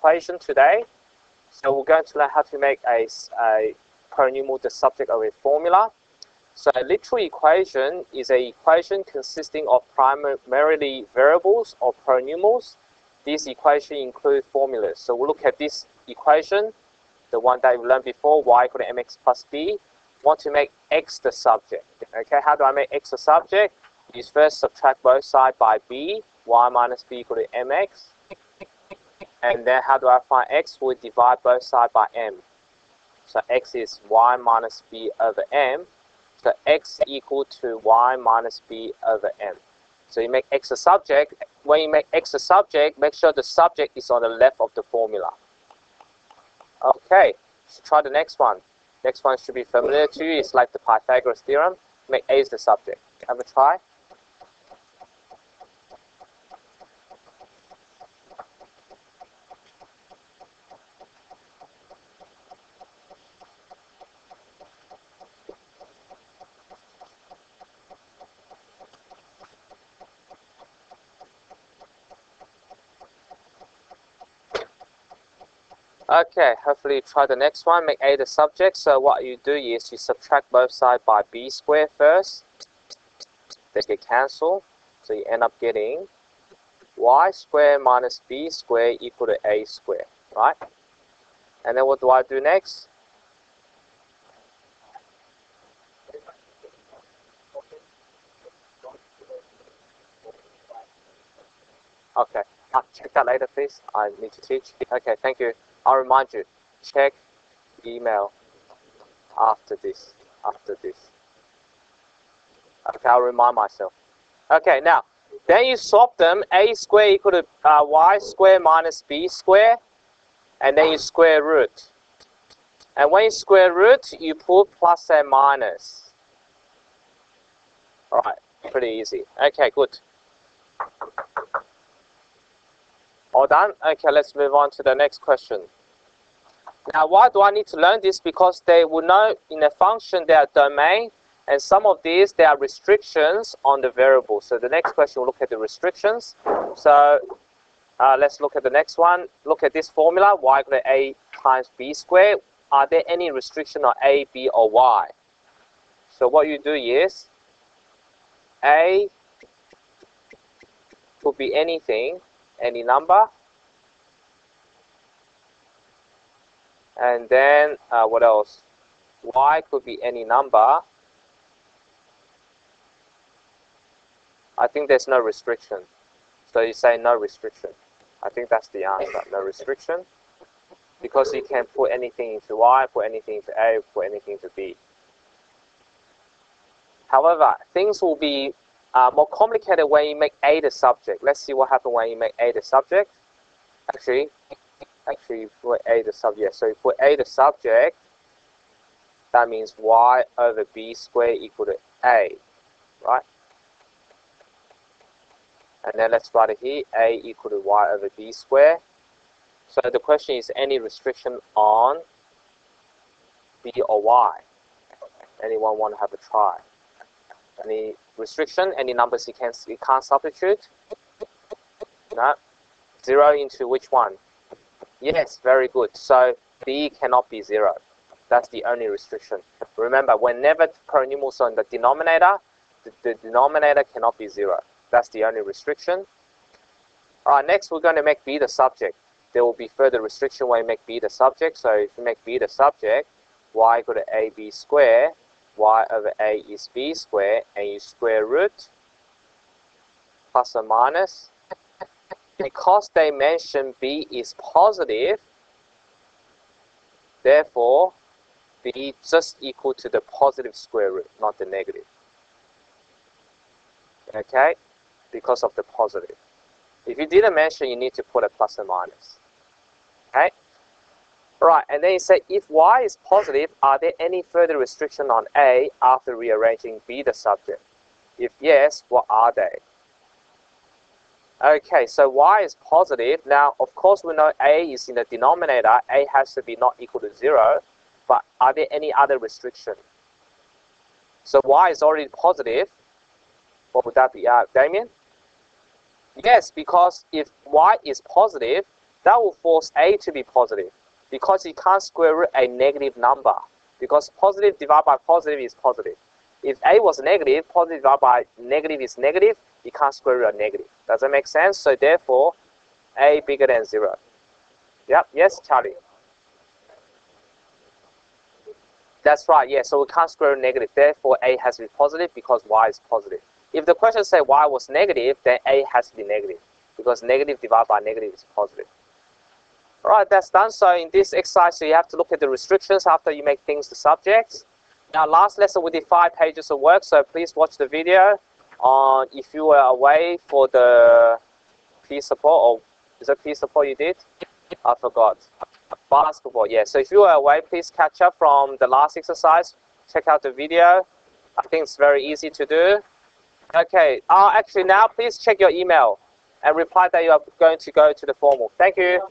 equation today. So we're going to learn how to make a polynomial the subject of a formula. So a literal equation is an equation consisting of primarily variables or polynomials. This equation includes formulas. So we'll look at this equation, the one that we learned before, y equal to mx plus b. Want to make x the subject. Okay, how do I make x the subject? You first subtract both sides by b, y minus b equal to mx. And then how do I find x? We divide both sides by m. So x is y minus b over m. So x equal to y minus b over m. So you make x a subject. When you make x a subject, make sure the subject is on the left of the formula. Okay, so try the next one. Next one should be familiar to you. It's like the Pythagoras theorem. Make a as the subject. Have a try. Okay, hopefully try the next one. Make a the subject. So what you do is you subtract both sides by b squared first. They get cancelled. So you end up getting y squared minus b squared equal to a squared, right? And then what do I do next? Okay, check that later, please. I need to teach. Okay, thank you. I'll remind you, check email after this. Okay, I'll remind myself. Okay, now, then you swap them. A squared equal to y squared minus b squared. And then you square root. And when you square root, you put plus and minus. All right, pretty easy. Okay, good. All done? Okay, let's move on to the next question. Now, why do I need to learn this? Because they will know in a function there are domain, and some of these, there are restrictions on the variable. So the next question, we'll look at the restrictions. So let's look at the next one. Look at this formula, y equal to a times b squared. Are there any restriction on a, b, or y? So what you do is, a could be anything, any number. And then, what else? Y could be any number. I think there's no restriction. So you say no restriction. I think that's the answer, no restriction. Because you can put anything into Y, put anything into A, put anything into B. However, things will be more complicated when you make A the subject. Let's see what happens when you make A the subject. Actually, you put A the subject. So you put A the subject, that means y over b squared equal to A, right? And then let's write it here, A equal to y over b squared. So the question is, any restriction on b or y? Anyone want to have a try? Any restriction? Any numbers you can't substitute? No? 0 into which one? Yes, very good. So b cannot be 0. That's the only restriction. Remember, whenever polynomials are in the denominator, the denominator cannot be 0. That's the only restriction. All right, next we're going to make b the subject. There will be further restriction when you make b the subject. So if you make b the subject, y equal to ab squared, y over a is b squared, and you square root, plus or minus. Because they mention b is positive, therefore b just equal to the positive square root, not the negative. Okay? Because of the positive. If you didn't mention, you need to put a plus and minus. Okay? Right, and then you say, if y is positive, are there any further restriction on a after rearranging b the subject? If yes, what are they? Okay, so y is positive. Now, of course, we know a is in the denominator. A has to be not equal to 0. But are there any other restriction? So y is already positive. What would that be, Damien? Yes, because if y is positive, that will force A to be positive, because you can't square root a negative number, because positive divided by positive is positive. If A was negative, positive divided by negative is negative, you can't square root a negative. Does that make sense? So therefore, A bigger than 0. Yep, yes, Charlie? That's right, yeah, so we can't square root negative. Therefore, A has to be positive because Y is positive. If the question says Y was negative, then A has to be negative, because negative divided by negative is positive. All right, that's done. So in this exercise, so you have to look at the restrictions after you make things the subjects. Now, last lesson we did 5 pages of work, so please watch the video on if you were away for the peer support, or is it peer support you did? I forgot. Basketball, yeah. So if you were away, please catch up from the last exercise. Check out the video. I think it's very easy to do. Okay, actually now please check your email and reply that you are going to go to the formal. Thank you.